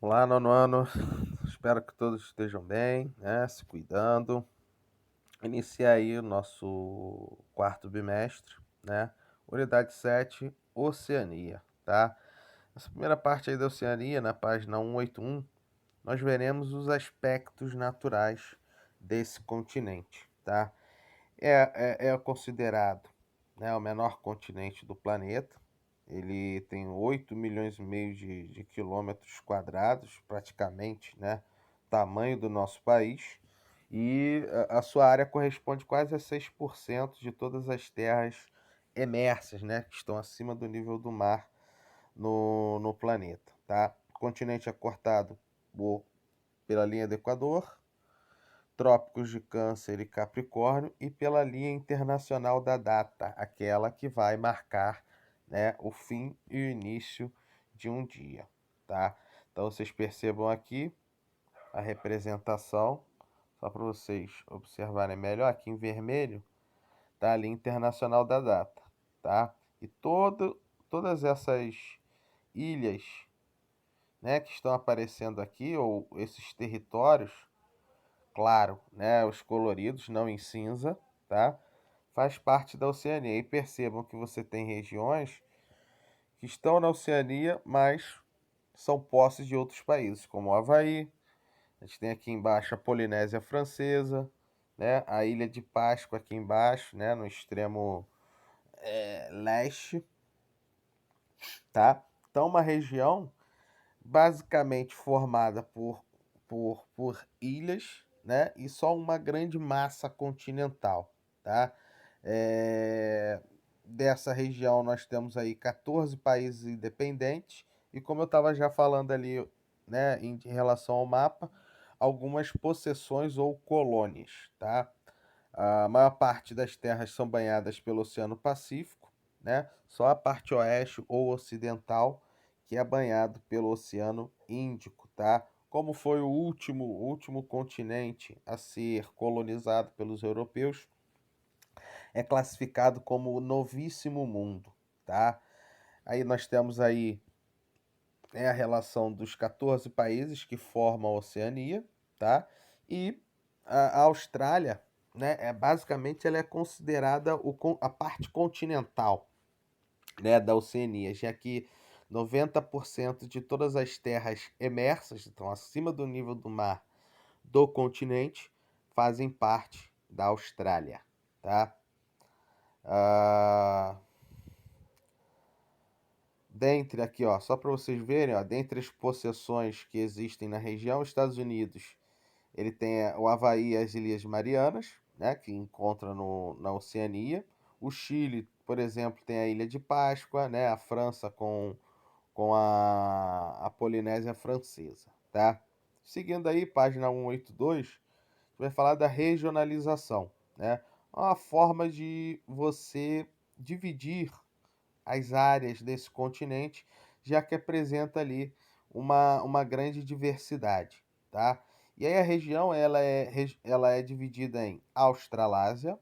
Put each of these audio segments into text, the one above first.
Olá, nono ano. Espero que todos estejam bem, né? Se cuidando. Iniciar aí o nosso quarto bimestre, né? Unidade 7, Oceania, tá? Essa primeira parte aí da Oceania, na página 181, nós veremos os aspectos naturais desse continente, tá? É considerado, né, o menor continente do planeta. Ele tem 8,5 milhões de quilômetros quadrados, praticamente, né, tamanho do nosso país. E a sua área corresponde quase a 6% de todas as terras emersas, né, que estão acima do nível do mar no planeta. Tá? O continente é cortado pela linha do Equador, Trópicos de Câncer e Capricórnio e pela linha internacional da data, aquela que vai marcar, né, o fim e o início de um dia, tá? Então vocês percebam aqui a representação, só para vocês observarem melhor, aqui em vermelho tá a linha internacional da data, tá? E todas essas ilhas, né, que estão aparecendo aqui, ou esses territórios, claro, né, os coloridos, não em cinza, tá? Faz parte da Oceania. E percebam que você tem regiões que estão na Oceania, mas são posses de outros países, como o Havaí. A gente tem aqui embaixo a Polinésia Francesa, né? A Ilha de Páscoa aqui embaixo, né? No extremo leste, tá? Então, uma região basicamente formada por ilhas, né? E só uma grande massa continental, tá? É, Dessa região nós temos aí 14 países independentes e como eu estava já falando ali, né, em relação ao mapa, algumas possessões ou colônias, tá? A maior parte das terras são banhadas pelo Oceano Pacífico, né? Só a parte oeste ou ocidental que é banhado pelo Oceano Índico, tá? Como foi o último continente a ser colonizado pelos europeus, é classificado como o Novíssimo Mundo, tá? Aí nós temos aí, né, a relação dos 14 países que formam a Oceania, tá? E a Austrália, né, basicamente ela é considerada a parte continental, né, da Oceania, já que 90% de todas as terras emersas, então acima do nível do mar do continente, fazem parte da Austrália, tá? Ah, Dentre aqui, ó, só para vocês verem, ó, dentre as possessões que existem na região, os Estados Unidos, ele tem o Havaí e as Ilhas Marianas, né, que encontra na Oceania. O Chile, por exemplo, tem a Ilha de Páscoa, né, a França com a Polinésia Francesa, tá? Seguindo aí, página 182, a gente vai falar da regionalização, né? Uma forma de você dividir as áreas desse continente, já que apresenta ali uma grande diversidade, tá? E aí a região ela é dividida em Australásia,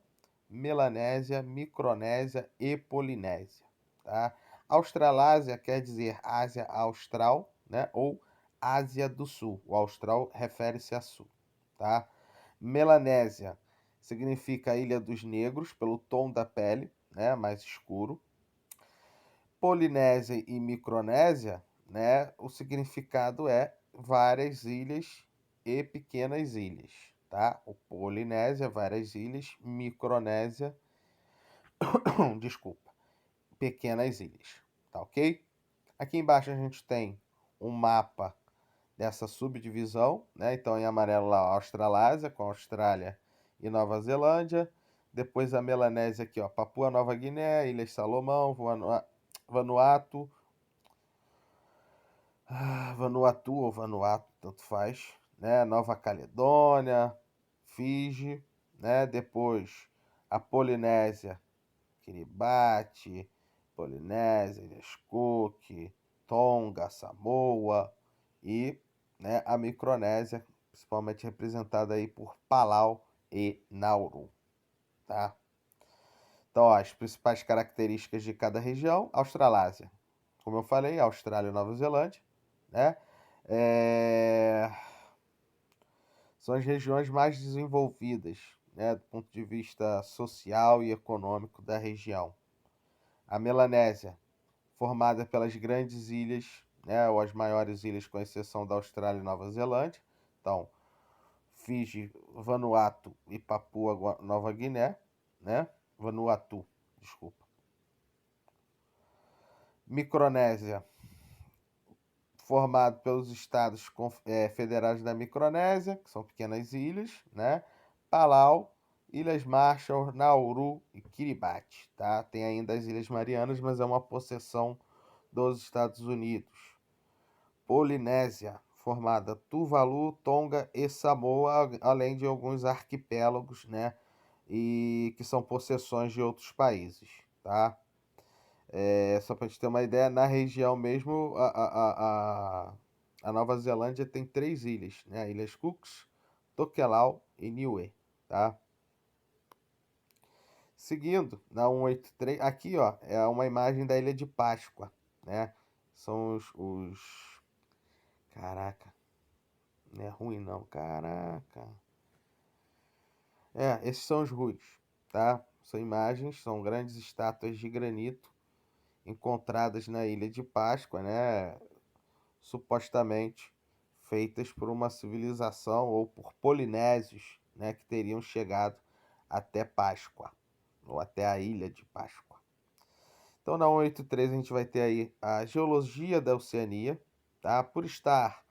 Melanésia, Micronésia e Polinésia, tá? Australásia quer dizer Ásia Austral, né? Ou Ásia do Sul. O austral refere-se a sul, tá? Melanésia significa Ilha dos Negros pelo tom da pele, né? Mais escuro. Polinésia e Micronésia, né? O significado é várias ilhas e pequenas ilhas, tá? O Polinésia, várias ilhas, Micronésia, desculpa, pequenas ilhas, tá ok? Aqui embaixo a gente tem um mapa dessa subdivisão, né? Então em amarelo lá a Australásia com a Austrália e Nova Zelândia, depois a Melanésia aqui, ó, Papua Nova Guiné, Ilhas Salomão, Vanuatu, Vanuatu ou Vanuatu, tanto faz, né? Nova Caledônia, Fiji, né? Depois a Polinésia, Kiribati, Polinésia, Ilhas Cook, Tonga, Samoa e, né, a Micronésia, principalmente representada aí por Palau e Nauru, tá? Então, ó, as principais características de cada região: Australásia, como eu falei, Austrália e Nova Zelândia, né? São as regiões mais desenvolvidas, né, do ponto de vista social e econômico da região. A Melanésia, formada pelas grandes ilhas, né, ou as maiores ilhas, com exceção da Austrália e Nova Zelândia. Então, Fiji, Vanuatu e Papua Nova Guiné, né? Vanuatu, desculpa. Micronésia, formado pelos estados federados da Micronésia, que são pequenas ilhas, né? Palau, Ilhas Marshall, Nauru e Kiribati, tá? Tem ainda as Ilhas Marianas, mas é uma possessão dos Estados Unidos. Polinésia, formada Tuvalu, Tonga e Samoa, além de alguns arquipélagos, né? E que são possessões de outros países, tá? Só para gente ter uma ideia, na região mesmo, a Nova Zelândia tem 3 ilhas, né? Ilhas Cooks, Tokelau e Niue, tá? Seguindo, na 183, aqui ó, é uma imagem da Ilha de Páscoa, né? São Caraca, não é ruim não, caraca. Esses são os ruins, tá? São imagens, são grandes estátuas de granito encontradas na Ilha de Páscoa, né? Supostamente feitas por uma civilização ou por polinésios, né, que teriam chegado até Páscoa, ou até a Ilha de Páscoa. Então, na 183 a gente vai ter aí a geologia da Oceania, tá? Por estar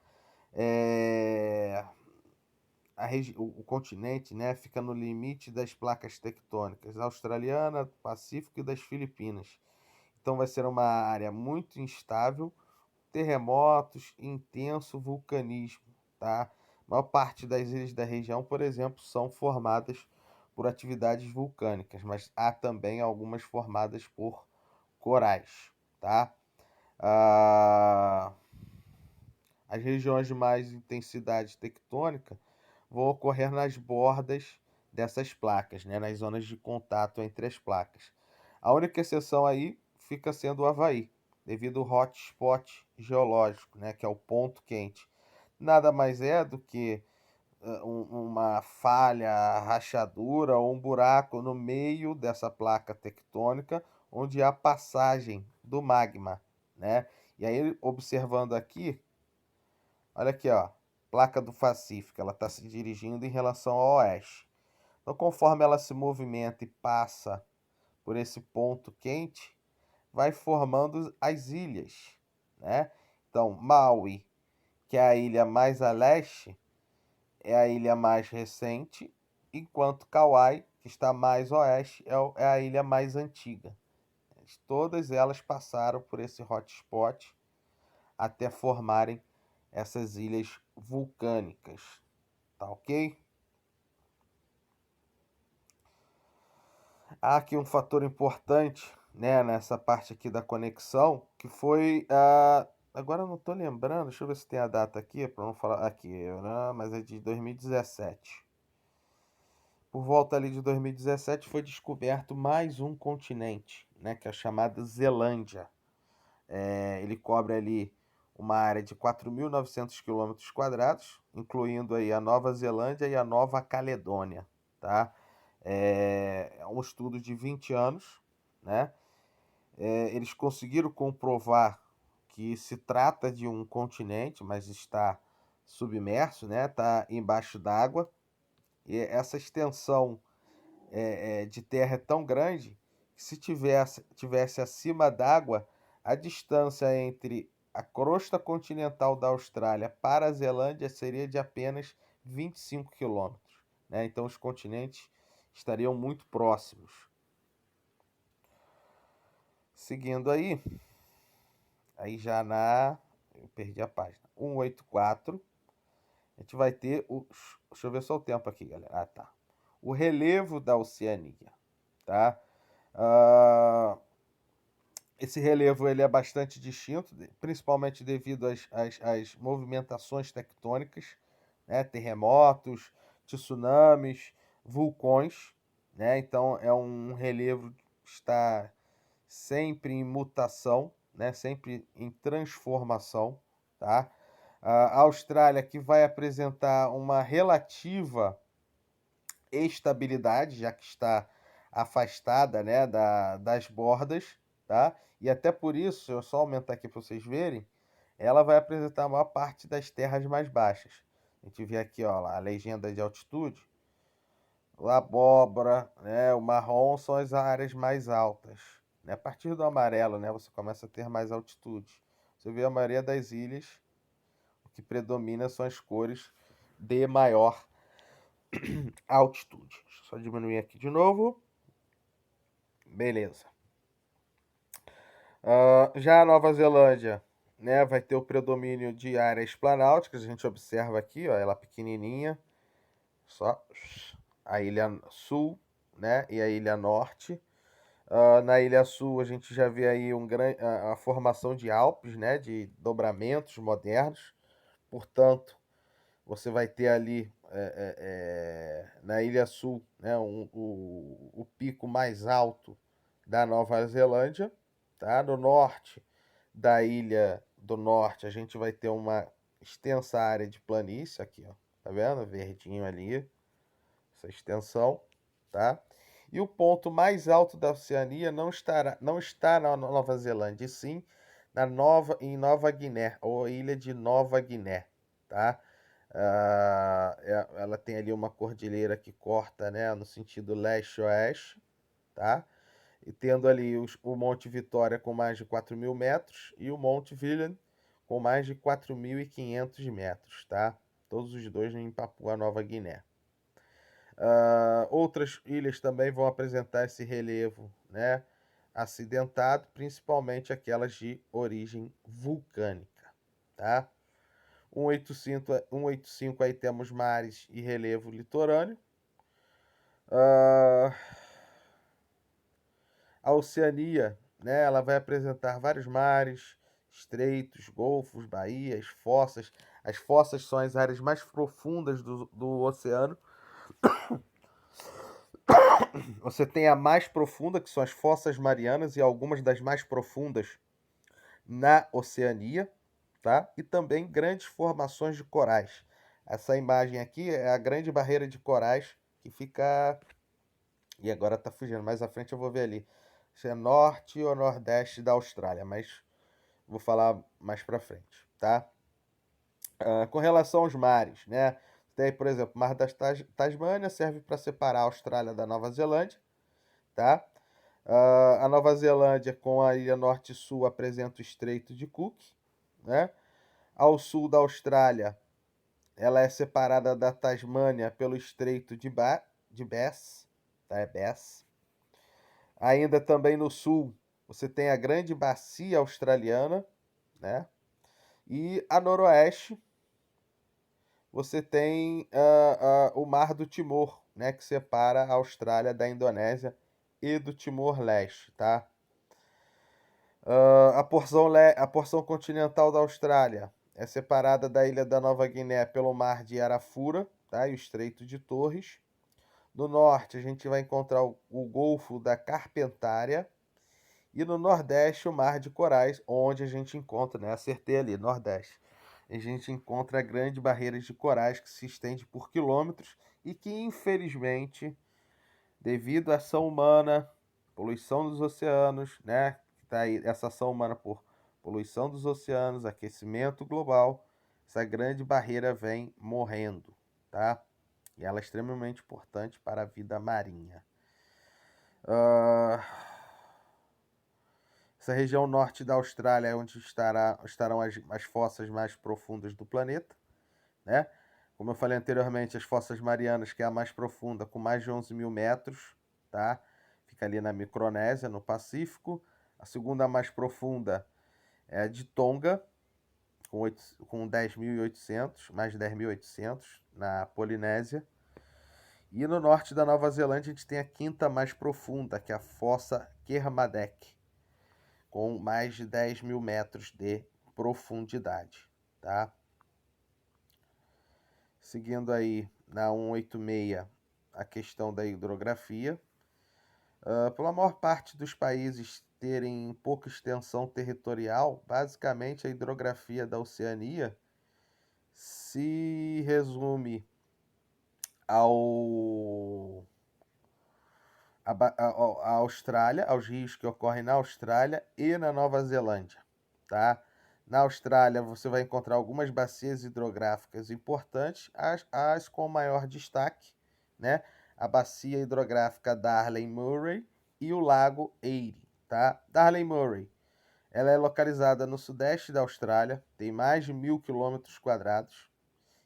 o continente, né, fica no limite das placas tectônicas australiana, do Pacífico e das Filipinas. Então vai ser uma área muito instável, terremotos e intenso vulcanismo, tá? A maior parte das ilhas da região, por exemplo, são formadas por atividades vulcânicas, mas há também algumas formadas por corais, tá? Ah, as regiões de mais intensidade tectônica vão ocorrer nas bordas dessas placas, né, nas zonas de contato entre as placas. A única exceção aí fica sendo o Havaí, devido ao hotspot geológico, né, que é o ponto quente. Nada mais é do que uma falha, rachadura ou um buraco no meio dessa placa tectônica, onde há passagem do magma, né? E aí, observando aqui, olha aqui, ó, placa do Pacífico, ela está se dirigindo em relação ao oeste. Então, conforme ela se movimenta e passa por esse ponto quente, vai formando as ilhas, né? Então, Maui, que é a ilha mais a leste, é a ilha mais recente, enquanto Kauai, que está mais a oeste, é a ilha mais antiga. Todas elas passaram por esse hotspot até formarem essas ilhas vulcânicas, tá ok? Há aqui um fator importante, né, nessa parte aqui da conexão, que foi agora eu não estou lembrando, deixa eu ver se tem a data aqui, para não falar aqui, né, mas é de 2017. Por volta ali de 2017 foi descoberto mais um continente, né, que é a chamada Zelândia. Ele cobre ali uma área de 4.900 km², incluindo aí a Nova Zelândia e a Nova Caledônia, tá? É um estudo de 20 anos, né? Eles conseguiram comprovar que se trata de um continente, mas está submerso, né? Está embaixo d'água. E essa extensão de terra é tão grande que se tivesse acima d'água, a distância entre a crosta continental da Austrália para a Zelândia seria de apenas 25 quilômetros, né? Então os continentes estariam muito próximos. Seguindo aí já eu perdi a página, 184, a gente vai ter deixa eu ver só o tempo aqui, galera. Tá. O relevo da Oceania, tá? Esse relevo ele é bastante distinto, principalmente devido às movimentações tectônicas, né? Terremotos, tsunamis, vulcões, né? Então é um relevo que está sempre em mutação, né? Sempre em transformação, tá? A Austrália que vai apresentar uma relativa estabilidade, já que está afastada, né, das bordas, tá? E até por isso, eu só aumentar aqui para vocês verem, ela vai apresentar a maior parte das terras mais baixas. A gente vê aqui, ó, a legenda de altitude. O abóbora, né, o marrom são as áreas mais altas. Né? A partir do amarelo, né, você começa a ter mais altitude. Você vê a maioria das ilhas, o que predomina são as cores de maior altitude. Deixa eu só diminuir aqui de novo. Beleza. Já a Nova Zelândia, né, vai ter o predomínio de áreas planálticas. A gente observa aqui, ó, ela pequenininha, só a Ilha Sul, né, e a Ilha Norte. Na Ilha Sul a gente já vê aí a formação de Alpes, né, de dobramentos modernos. Portanto, você vai ter ali na Ilha Sul, né, o pico mais alto da Nova Zelândia. Tá? No norte da Ilha do Norte a gente vai ter uma extensa área de planície aqui, ó. Tá vendo? Verdinho ali, essa extensão, tá? E o ponto mais alto da Oceania não está na Nova Zelândia, e sim em Nova Guiné, ou ilha de Nova Guiné, tá? Ela tem ali uma cordilheira que corta, né, no sentido leste-oeste, tá? E tendo ali o Monte Vitória com mais de 4.000 metros e o Monte William com mais de 4.500 metros, tá? Todos os dois em Papua Nova Guiné. Outras ilhas também vão apresentar esse relevo, né, acidentado, principalmente aquelas de origem vulcânica, tá? 185 aí temos mares e relevo litorâneo. A Oceania, né, ela vai apresentar vários mares, estreitos, golfos, baías, fossas. As fossas são as áreas mais profundas do oceano. Você tem a mais profunda, que são as fossas marianas, e algumas das mais profundas na Oceania, tá? E também grandes formações de corais. Essa imagem aqui é a grande barreira de corais que fica. E agora tá fugindo, mais à frente eu vou ver ali. Se é norte ou nordeste da Austrália, mas vou falar mais pra frente, tá? Com relação aos mares, né? Tem, por exemplo, o Mar da Tasmânia serve para separar a Austrália da Nova Zelândia, tá? A Nova Zelândia com a ilha norte e sul apresenta o Estreito de Cook, né? Ao sul da Austrália, ela é separada da Tasmânia pelo Estreito de Bass, tá? É Bass. Ainda também no sul, você tem a Grande Bacia Australiana, né? E a noroeste, você tem o Mar do Timor, né? Que separa a Austrália da Indonésia e do Timor-Leste, tá? A porção continental da Austrália é separada da ilha da Nova Guiné pelo Mar de Arafura, tá? E o Estreito de Torres. No norte, a gente vai encontrar o Golfo da Carpentária. E no Nordeste, o Mar de Corais, onde a gente encontra, né? Acertei ali, Nordeste. A gente encontra grandes barreiras de corais que se estende por quilômetros e que, infelizmente, devido à ação humana, poluição dos oceanos, né? Tá aí essa ação humana por poluição dos oceanos, aquecimento global, essa grande barreira vem morrendo, tá? E ela é extremamente importante para a vida marinha. Essa região norte da Austrália é onde estarão as fossas mais profundas do planeta, né? Como eu falei anteriormente, as fossas marianas, que é a mais profunda, com mais de 11.000 metros, tá? Fica ali na Micronésia, no Pacífico. A segunda mais profunda é a de Tonga, com 10.800, mais de 10.800, na Polinésia. E no norte da Nova Zelândia a gente tem a quinta mais profunda, que é a Fossa Kermadec, com mais de 10.000 metros de profundidade, tá? Seguindo aí na 186 a questão da hidrografia. Pela maior parte dos países terem pouca extensão territorial, basicamente a hidrografia da Oceania se resume ao a Austrália, aos rios que ocorrem na Austrália e na Nova Zelândia, tá? Na Austrália você vai encontrar algumas bacias hidrográficas importantes, as com maior destaque, né? A bacia hidrográfica Darling Murray e o Lago Erie, tá? Darling Murray, ela é localizada no sudeste da Austrália, tem mais de 1.000 quilômetros quadrados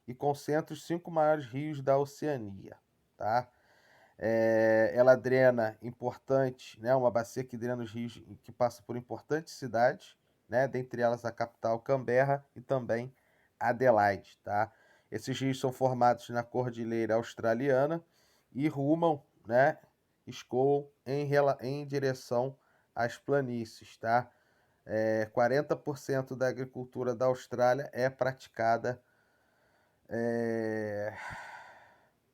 e concentra os 5 maiores rios da Oceania, tá? Ela drena importante, né, uma bacia que drena os rios que passa por importantes cidades, né, dentre elas a capital Canberra e também Adelaide, tá? Esses rios são formados na Cordilheira Australiana e rumam, né, escoam em direção às planícies, tá? 40% da agricultura da Austrália é praticada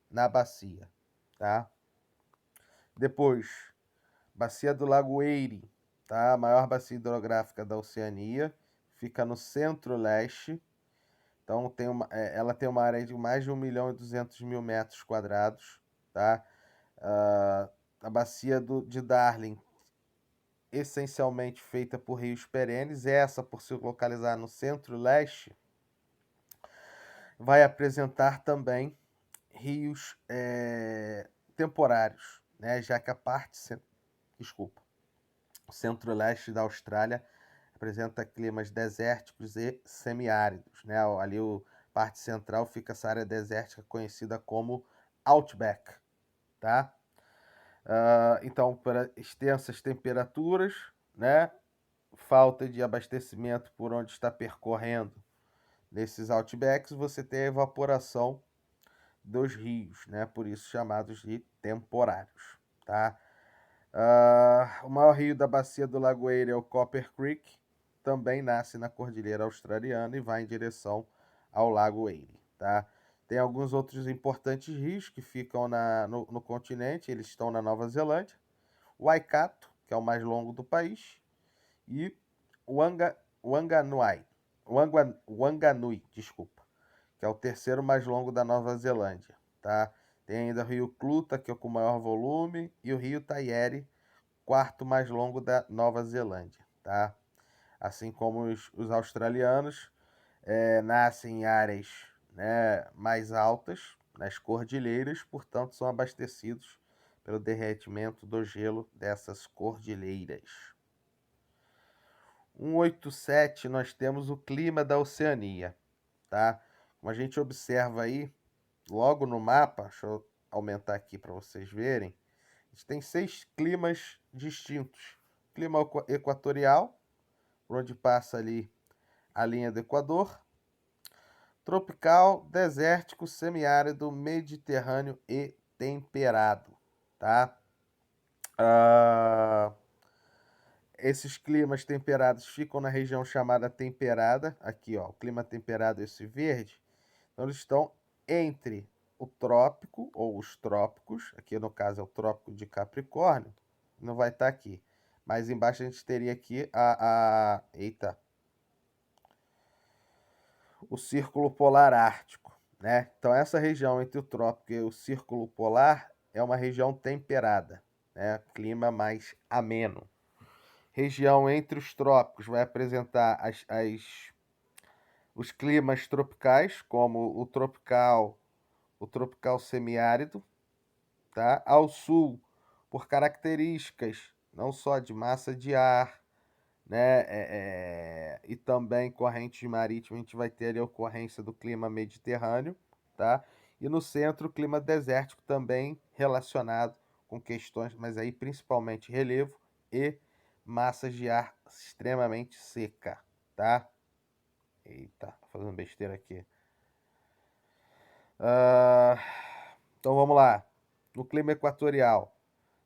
na bacia, tá? Depois, bacia do Lago Erie, tá? A maior bacia hidrográfica da Oceania, fica no centro-leste. Então, ela tem uma área de mais de 1.200.000 metros quadrados, tá? A bacia de Darling, essencialmente feita por rios perenes, essa por se localizar no centro-leste, vai apresentar também rios temporários, né? Já que a parte, o centro-leste da Austrália apresenta climas desérticos e semiáridos, né? Ali a parte central fica essa área desértica conhecida como Outback, tá? Então, para extensas temperaturas, né? Falta de abastecimento por onde está percorrendo nesses outbacks, você tem a evaporação dos rios, né? Por isso chamados de temporários, tá? O maior rio da bacia do Lago Erie é o Copper Creek, também nasce na Cordilheira Australiana e vai em direção ao Lago Erie, tá? Tem alguns outros importantes rios que ficam no continente, eles estão na Nova Zelândia. O Waikato, que é o mais longo do país, e o Wanganui, desculpa, que é o terceiro mais longo da Nova Zelândia, tá? Tem ainda o rio Clutha, que é o com maior volume, e o rio Taieri, quarto mais longo da Nova Zelândia, tá? Assim como os australianos nascem em áreas, né, mais altas, nas cordilheiras, portanto são abastecidos pelo derretimento do gelo dessas cordilheiras. 187 nós temos o clima da Oceania, tá? Como a gente observa aí, logo no mapa, deixa eu aumentar aqui para vocês verem, a gente tem 6 climas distintos. Clima equatorial, por onde passa ali a linha do Equador. Tropical, desértico, semiárido, mediterrâneo e temperado, tá? Esses climas temperados ficam na região chamada temperada. Aqui, ó, o clima temperado, esse verde. Então, eles estão entre o trópico, ou os trópicos, aqui no caso é o trópico de Capricórnio, não vai estar aqui. Mas embaixo a gente teria aqui o Círculo Polar Ártico, né? Então essa região entre o trópico e o Círculo Polar é uma região temperada, né? Clima mais ameno. Região entre os trópicos vai apresentar os climas tropicais, como o tropical semiárido, tá? Ao sul, por características não só de massa de ar, né, e também corrente marítima, a gente vai ter ali a ocorrência do clima mediterrâneo, tá? E no centro, o clima desértico também relacionado com questões, mas aí principalmente relevo e massas de ar extremamente seca, tá? Eita, fazendo besteira aqui. Então vamos lá. No clima equatorial,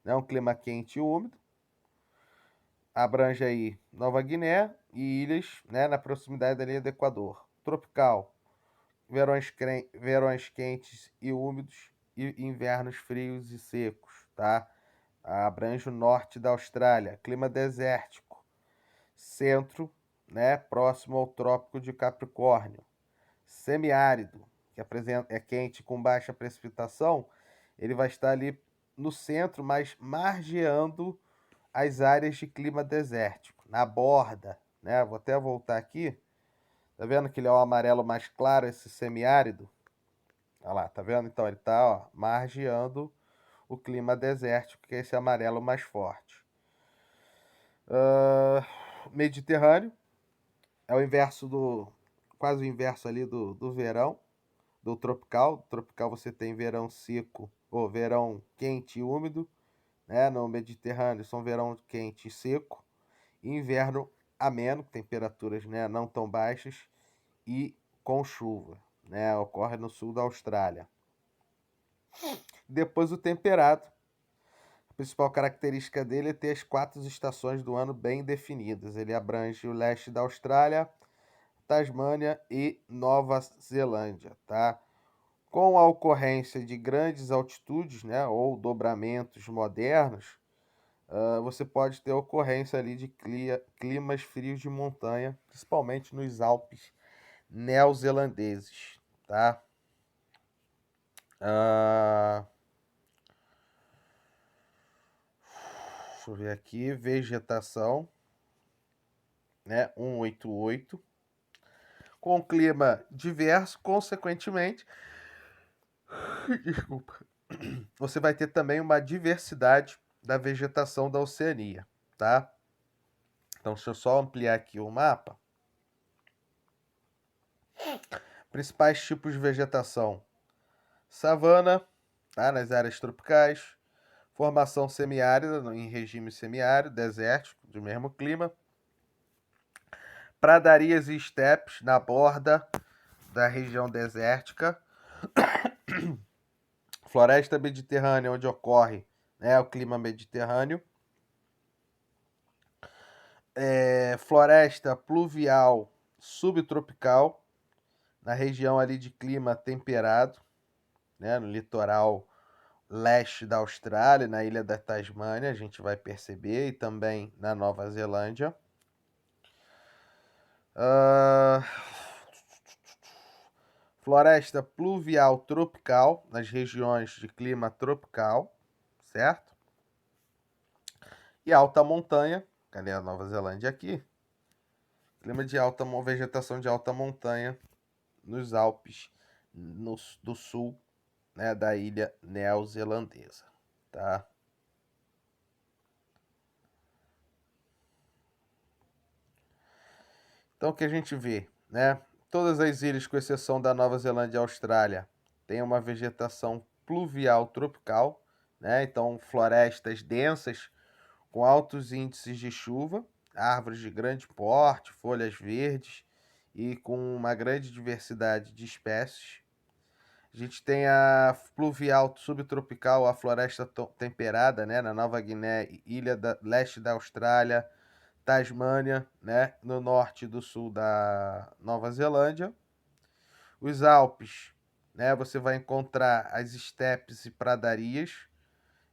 né, um clima quente e úmido, abrange aí Nova Guiné e ilhas, né, na proximidade da linha do Equador. Tropical, verões quentes e úmidos e invernos frios e secos, tá? Abrange o norte da Austrália, clima desértico. Centro, né, próximo ao Trópico de Capricórnio. semiárido, que é quente com baixa precipitação, ele vai estar ali no centro, mas margeando as áreas de clima desértico, na borda, né? Vou até voltar aqui. Tá vendo que ele é o amarelo mais claro, esse semiárido? Olha lá, tá vendo? Então ele tá, ó, margeando o clima desértico, que é esse amarelo mais forte. Mediterrâneo é o inverso quase o inverso ali do verão, do tropical. Tropical você tem verão seco, ou verão quente e úmido, né? No Mediterrâneo são verão quente e seco, e inverno ameno, temperaturas, né, não tão baixas e com chuva, né? Ocorre no sul da Austrália. Depois o temperado. A principal característica dele é ter as 4 estações do ano bem definidas. Ele abrange o leste da Austrália, Tasmânia e Nova Zelândia, tá? Com a ocorrência de grandes altitudes, né, ou dobramentos modernos, você pode ter ocorrência ali de climas frios de montanha, principalmente nos Alpes neozelandeses, tá? Deixa eu ver aqui, vegetação, né, 188, com clima diverso, consequentemente, desculpa, você vai ter também uma diversidade da vegetação da Oceania, tá? Então, deixa eu só ampliar aqui o mapa. Principais tipos de vegetação: savana, tá? Nas áreas tropicais, formação semiárida, em regime semiárido, desértico, do mesmo clima, pradarias e estepes na borda da região desértica, floresta mediterrânea, onde ocorre, né, o clima mediterrâneo, floresta pluvial subtropical, na região ali de clima temperado, né, no litoral leste da Austrália, na ilha da Tasmânia, a gente vai perceber, e também na Nova Zelândia. Floresta pluvial tropical, nas regiões de clima tropical, certo? E alta montanha, cadê a Nova Zelândia aqui? Clima de vegetação de alta montanha nos Alpes do sul, né, da ilha neozelandesa, tá? Então o que a gente vê, né? Todas as ilhas, com exceção da Nova Zelândia e Austrália, têm uma vegetação pluvial tropical, né? Então florestas densas com altos índices de chuva, árvores de grande porte, folhas verdes e com uma grande diversidade de espécies. A gente tem a pluvial subtropical, a floresta temperada, né, na Nova Guiné, ilha leste da Austrália, Tasmânia, né, no norte e do sul da Nova Zelândia. Os Alpes, né, você vai encontrar as estepes e pradarias,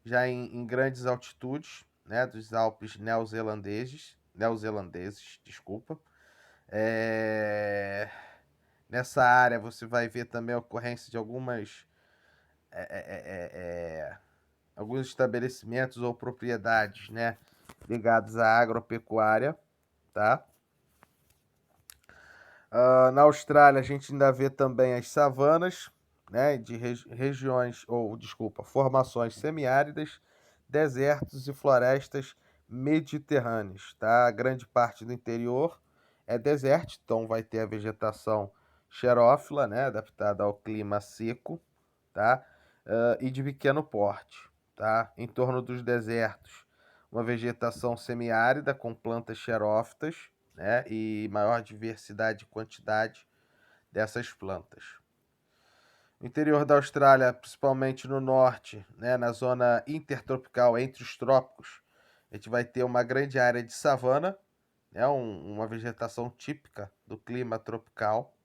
já em grandes altitudes, né, dos Alpes neozelandeses, desculpa. Nessa área você vai ver também a ocorrência de alguns estabelecimentos ou propriedades, né, ligados à agropecuária, tá? Na Austrália a gente ainda vê também as savanas, né, de regiões, ou desculpa, formações semiáridas, desertos e florestas mediterrâneas, tá? A grande parte do interior é deserto, então vai ter a vegetação xerófila, né, adaptada ao clima seco, tá? E de pequeno porte, tá? Em torno dos desertos, uma vegetação semiárida com plantas xerófitas, né, e maior diversidade e quantidade dessas plantas. No interior da Austrália, principalmente no norte, né, na zona intertropical entre os trópicos, a gente vai ter uma grande área de savana, né, uma vegetação típica do clima tropical,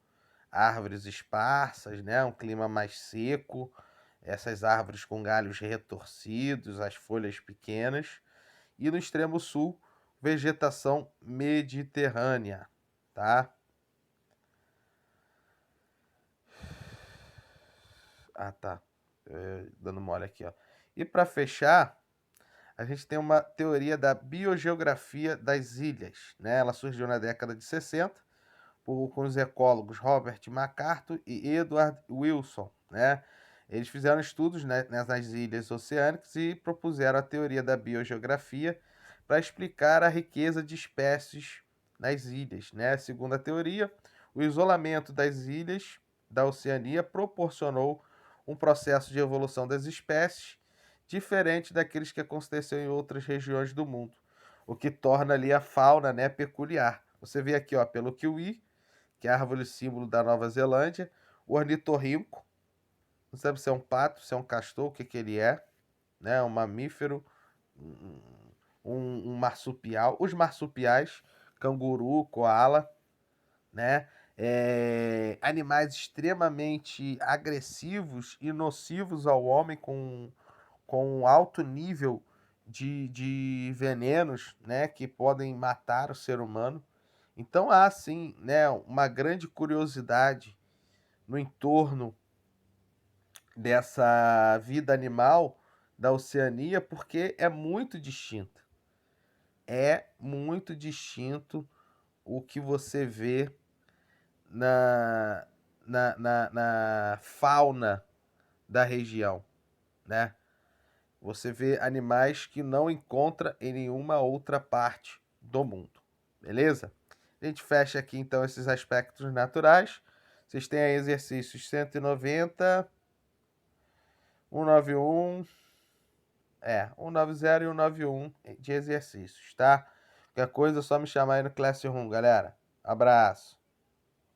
árvores esparsas, né, um clima mais seco, essas árvores com galhos retorcidos, as folhas pequenas, e no extremo sul, vegetação mediterrânea, tá? Ah, tá. Dando mole aqui, ó. E para fechar, a gente tem uma teoria da biogeografia das ilhas, né? Ela surgiu na década de 60 com os ecólogos Robert MacArthur e Edward Wilson, né? Eles fizeram estudos, né, nas ilhas oceânicas e propuseram a teoria da biogeografia para explicar a riqueza de espécies nas ilhas, né? Segundo a teoria, o isolamento das ilhas da Oceania proporcionou um processo de evolução das espécies diferente daqueles que aconteceu em outras regiões do mundo, o que torna ali a fauna, né, peculiar. Você vê aqui, ó, pelo kiwi, que é a árvore símbolo da Nova Zelândia, o ornitorrinco, não sabe se é um pato, se é um castor, o que, que ele é, né? Um mamífero, um, um marsupial, os marsupiais, canguru, koala, né? Animais extremamente agressivos e nocivos ao homem com alto nível de venenos, né, que podem matar o ser humano. Então há sim, né, uma grande curiosidade no entorno dessa vida animal da Oceania, porque é muito distinta. É muito distinto o que você vê na, na fauna da região, né? Você vê animais que não encontra em nenhuma outra parte do mundo, beleza? A gente fecha aqui então esses aspectos naturais. Vocês têm aí exercícios 190, 191, 190 e 191 de exercícios, tá? Qualquer coisa é só me chamar aí no Classroom, galera. Abraço.